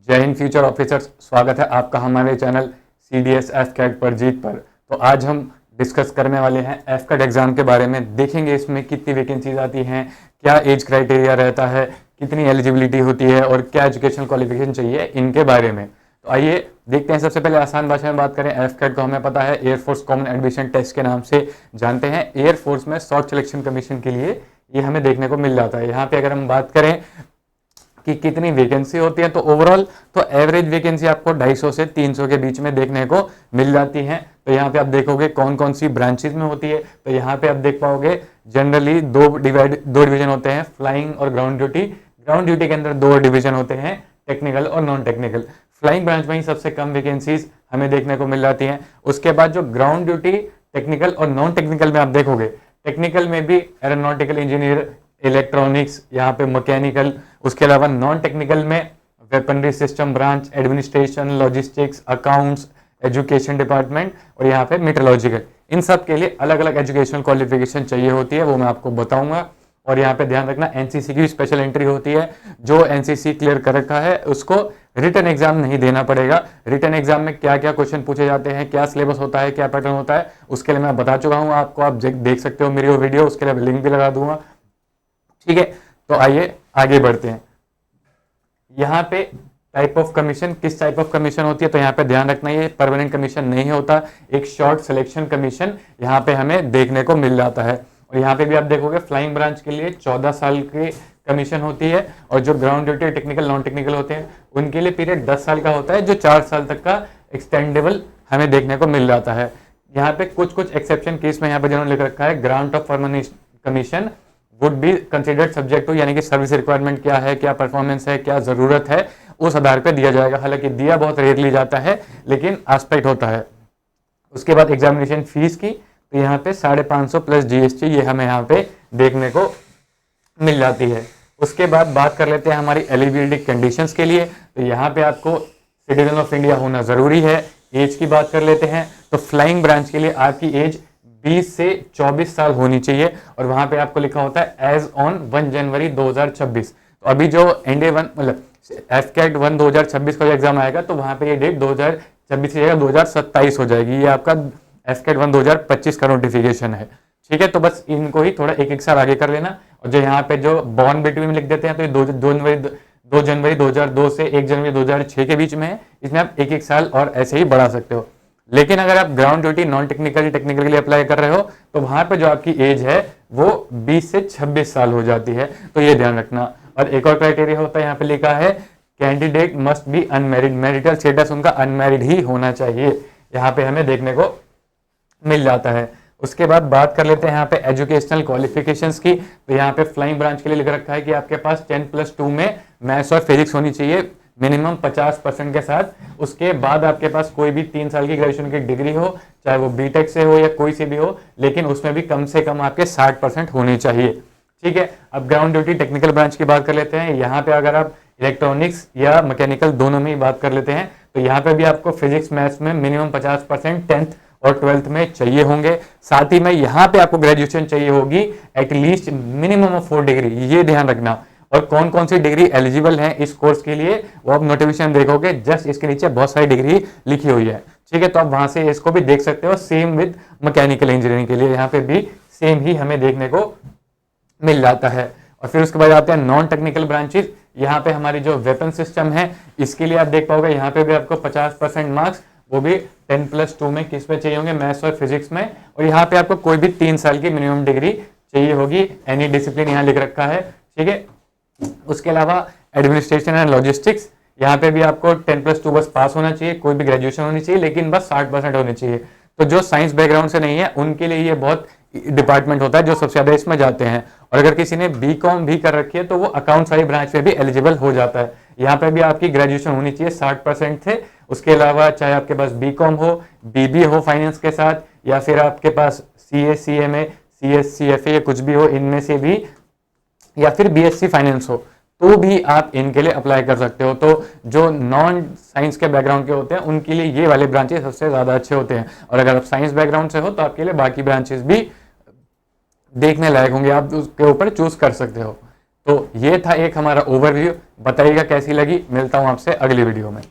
जय Hind future officers, स्वागत है आपका हमारे चैनल CDS एफकैट पर जीत पर। तो आज हम डिस्कस करने वाले हैं एफकैट एग्जाम के बारे में। देखेंगे इसमें कितनी वैकेंसीज आती हैं, क्या एज क्राइटेरिया रहता है, कितनी एलिजिबिलिटी होती है और क्या एजुकेशनल क्वालिफिकेशन चाहिए इनके बारे में। तो आइए देखते हैं। सबसे पहले आसान भाषा में बात करें, एफकैट को हमें पता है एयरफोर्स कॉमन एडमिशन टेस्ट के नाम से जानते हैं। एयरफोर्स में शॉर्ट सिलेक्शन कमीशन के लिए ये हमें देखने को मिल जाता है। यहाँ पे अगर हम बात करें कि कितनी वैकेंसी होती है तो ओवरऑल तो एवरेज वैकेंसी आपको 250 से 300 के बीच में देखने को मिल जाती है। तो यहाँ पे आप देखोगे कौन कौन सी ब्रांचेस में होती है। तो यहाँ पे आप देख पाओगे जनरली दो डिवीजन होते हैं, फ्लाइंग और ग्राउंड ड्यूटी। ग्राउंड ड्यूटी के अंदर दो डिवीजन होते हैं, टेक्निकल और नॉन टेक्निकल। फ्लाइंग ब्रांच में ही सबसे कम वैकेंसीज हमें देखने को मिल जाती हैं। उसके बाद जो ग्राउंड ड्यूटी, टेक्निकल और नॉन टेक्निकल में आप देखोगे, टेक्निकल में भी एरोनॉटिकल इंजीनियर, इलेक्ट्रॉनिक्स, यहाँ पे मैकेनिकल, उसके अलावा नॉन टेक्निकल में weaponry system branch, administration, logistics, accounts, education department और यहाँ पे मेट्रोलॉजिकल। इन सब के लिए अलग अलग एजुकेशनल क्वालिफिकेशन चाहिए होती है, वो मैं आपको बताऊंगा। और यहाँ पे ध्यान रखना, एनसीसी की स्पेशल एंट्री होती है। जो एनसीसी क्लियर कर रखा है उसको रिटन एग्जाम नहीं देना पड़ेगा। रिटन एग्जाम में क्या क्या क्वेश्चन पूछे जाते हैं, क्या सिलेबस होता है, क्या पैटर्न होता है, उसके लिए मैं बता चुका हूँ आपको। आप देख सकते हो मेरी वो वीडियो, उसके लिए लिंक भी लगा दूंगा। ठीक है, तो आइए आगे बढ़ते हैं। यहाँ पे टाइप ऑफ कमीशन, किस टाइप ऑफ कमीशन होती है तो यहाँ पे ध्यान रखना, ये परमानेंट कमीशन नहीं होता, एक शॉर्ट सिलेक्शन कमीशन यहाँ पे हमें देखने को मिल जाता है। और यहाँ पे भी आप देखोगे फ्लाइंग ब्रांच के लिए 14 साल की कमीशन होती है और जो ground duty, technical, non technical होते हैं उनके लिए पीरियड 10 साल का होता है, जो 4 साल तक का एक्सटेंडेबल हमें देखने को मिल जाता है। यहाँ पे कुछ कुछ एक्सेप्शन केस में यहाँ पे जिन्होंने लिख रखा है, grant of permanent commission would be considered subject to, यानी कि सर्विस रिक्वायरमेंट क्या है, क्या परफॉर्मेंस है, क्या जरूरत है, उस आधार पर दिया जाएगा। हालांकि दिया बहुत रेयरली जाता है लेकिन एस्पेक्ट होता है। उसके बाद एग्जामिनेशन फीस की, तो यहाँ पे 550 प्लस GST ये हमें यहाँ पे देखने को मिल जाती है। उसके बाद बात कर लेते हैं हमारी एलिजिबिलिटी कंडीशंस के लिए। तो यहाँ पे आपको सिटीजन ऑफ इंडिया होना जरूरी है। एज की बात कर लेते हैं तो फ्लाइंग ब्रांच के लिए आपकी एज 20 से 24 साल होनी चाहिए और वहां पे आपको लिखा होता है एज ऑन 1 जनवरी 2026। तो अभी जो NDA 1 मतलब एफकैट 1 2026 का एग्जाम आएगा तो वहां पे ये डेट 2026 की जगह 2027 हो जाएगी। ये आपका एफकैट 1 2025 का नोटिफिकेशन है। ठीक है, तो बस इनको ही थोड़ा एक एक साल आगे कर लेना। और जो यहाँ पे जो बॉर्न बिटवीन में लिख देते हैं तो ये 2 जनवरी 2002 से 1 जनवरी 2006 के बीच में है। इसमें आप एक एक साल और ऐसे ही बढ़ा सकते हो। लेकिन अगर आप ground duty, non technical, technical के लिए अप्लाई कर रहे हो तो वहां पे जो आपकी एज है वो 20 से 26 साल हो जाती है, तो ये ध्यान रखना। और एक और क्राइटेरिया होता है, यहाँ पे लिखा है candidate must be unmarried, marital status उनका अनमैरिड ही होना चाहिए, यहाँ पे हमें देखने को मिल जाता है। उसके बाद बात कर लेते हैं यहाँ पे एजुकेशनल क्वालिफिकेशंस की। तो यहाँ पे फ्लाइंग ब्रांच के लिए लिख रखा है कि आपके पास 10+2 में मैथ्स और फिजिक्स होनी चाहिए मिनिमम 50% के साथ। उसके बाद आपके पास कोई भी 3 साल की ग्रेजुएशन की डिग्री हो, चाहे वो बीटेक से हो या कोई सी भी हो, लेकिन उसमें भी कम से कम आपके 60% होने चाहिए। ठीक है, अब ग्राउंड ड्यूटी टेक्निकल ब्रांच की बात कर लेते हैं। यहाँ पे अगर आप इलेक्ट्रॉनिक्स या मैकेनिकल दोनों में ही बात कर लेते हैं तो यहाँ पे भी आपको फिजिक्स मैथ्स में मिनिमम 50% 10th और 12th में चाहिए होंगे। साथ ही में यहाँ पे आपको ग्रेजुएशन चाहिए होगी एटलीस्ट मिनिमम ऑफ 4 डिग्री, ये ध्यान रखना। और कौन कौन सी डिग्री एलिजिबल है इस कोर्स के लिए वो आप नोटिफिकेशन देखोगे, जस्ट इसके नीचे बहुत सारी डिग्री लिखी हुई है। ठीक है, तो आप वहां से इसको भी देख सकते हो। सेम विद मैकेनिकल इंजीनियरिंग के लिए यहाँ पे भी सेम ही हमें देखने को मिल जाता है। और फिर उसके बाद आते हैं नॉन टेक्निकल ब्रांचेस। यहाँ पे हमारी जो वेपन सिस्टम है इसके लिए आप देख पाओगे यहाँ पे भी आपको 50% मार्क्स, वो भी 10+2 में किस में चाहिए होंगे, मैथ्स और फिजिक्स में। और यहाँ पे आपको कोई भी 3 साल की मिनिमम डिग्री चाहिए होगी, एनी डिसिप्लिन यहाँ लिख रखा है। ठीक है, उसके अलावा एडमिनिस्ट्रेशन एंड लॉजिस्टिक्स, यहाँ पे भी आपको 10+2 बस पास होना चाहिए, कोई भी ग्रेजुएशन होनी चाहिए, लेकिन बस 60% होनी चाहिए। तो जो साइंस बैकग्राउंड से नहीं है उनके लिए ये बहुत डिपार्टमेंट होता है जो सबसे ज्यादा इसमें जाते हैं। और अगर किसी ने BCom भी कर रखी है तो वो अकाउंट्स वाली ब्रांच में भी एलिजिबल हो जाता है। यहाँ पे भी आपकी ग्रेजुएशन होनी चाहिए 60% थे। उसके अलावा चाहे आपके पास BCom हो, BBA हो फाइनेंस के साथ, या फिर आपके पास CA, CMA, CS, CFA कुछ भी हो इनमें से भी, या फिर BSc फाइनेंस हो, तो भी आप इनके लिए अप्लाई कर सकते हो। तो जो नॉन साइंस के बैकग्राउंड के होते हैं उनके लिए ये वाले ब्रांचेस सबसे ज़्यादा अच्छे होते हैं। और अगर आप साइंस बैकग्राउंड से हो तो आपके लिए बाकी ब्रांचेस भी देखने लायक होंगे, आप उसके ऊपर चूज कर सकते हो। तो ये था एक हमारा ओवरव्यू, बताइएगा कैसी लगी। मिलता हूँ आपसे अगली वीडियो में।